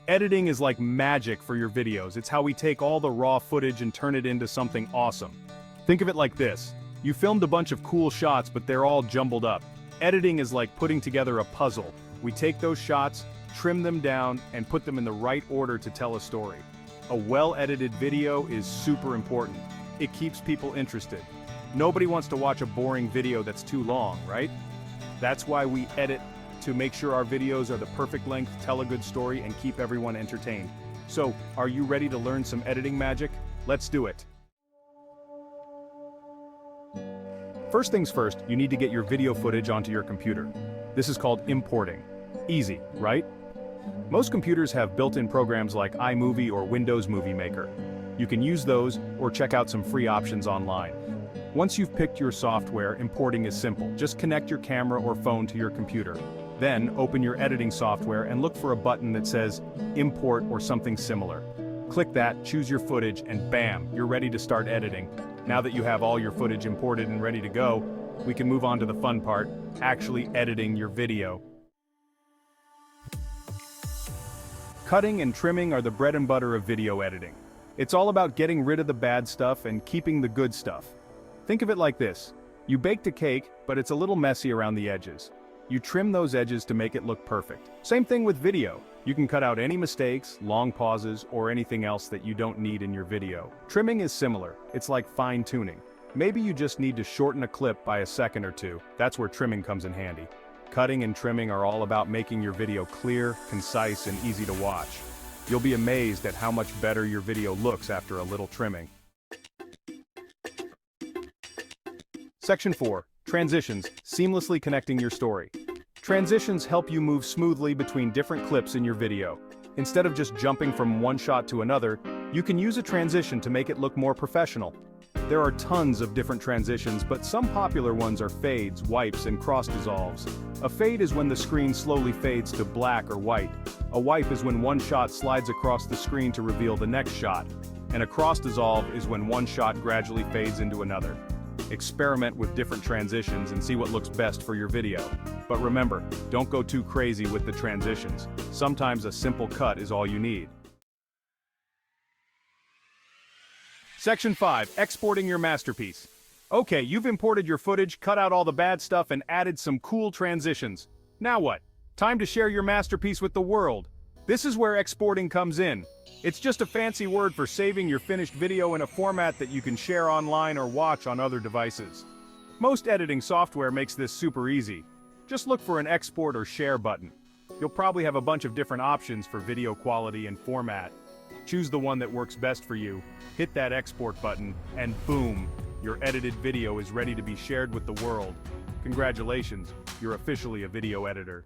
Editing is like magic for your videos. It's how we take all the raw footage and turn it into something awesome. Think of it like this. You filmed a bunch of cool shots, but they're all jumbled up. Editing is like putting together a puzzle. We take those shots, trim them down, and put them in the right order to tell a story. A well-edited video is super important. It keeps people interested. Nobody wants to watch a boring video that's too long, right? That's why we edit to make sure our videos are the perfect length, tell a good story, and keep everyone entertained. So, are you ready to learn some editing magic? Let's do it. First things first, you need to get your video footage onto your computer. This is called importing. Easy, right? Most computers have built-in programs like iMovie or Windows Movie Maker. You can use those or check out some free options online. Once you've picked your software, importing is simple. Just connect your camera or phone to your computer. Then, open your editing software and look for a button that says Import or something similar. Click that, choose your footage, and bam, you're ready to start editing. Now that you have all your footage imported and ready to go, we can move on to the fun part, actually editing your video. Cutting and trimming are the bread and butter of video editing. It's all about getting rid of the bad stuff and keeping the good stuff. Think of it like this. You baked a cake, but it's a little messy around the edges. You trim those edges to make it look perfect. Same thing with video. You can cut out any mistakes, long pauses, or anything else that you don't need in your video. Trimming is similar. It's like fine-tuning. Maybe you just need to shorten a clip by a second or two. That's where trimming comes in handy. Cutting and trimming are all about making your video clear, concise, and easy to watch. You'll be amazed at how much better your video looks after a little trimming. Section 4. Transitions, seamlessly connecting your story. Transitions help you move smoothly between different clips in your video. Instead of just jumping from one shot to another, you can use a transition to make it look more professional. There are tons of different transitions, but some popular ones are fades, wipes, and cross dissolves. A fade is when the screen slowly fades to black or white. A wipe is when one shot slides across the screen to reveal the next shot. And a cross dissolve is when one shot gradually fades into another. Experiment with different transitions and see what looks best for your video. But remember, don't go too crazy with the transitions. Sometimes a simple cut is all you need. Section 5. Exporting your masterpiece. Okay, you've imported your footage, cut out all the bad stuff, and added some cool transitions. Now what? Time to share your masterpiece with the world. This is where exporting comes in. It's just a fancy word for saving your finished video in a format that you can share online or watch on other devices. Most editing software makes this super easy. Just look for an export or share button. You'll probably have a bunch of different options for video quality and format. Choose the one that works best for you, hit that export button, and boom, your edited video is ready to be shared with the world. Congratulations, you're officially a video editor.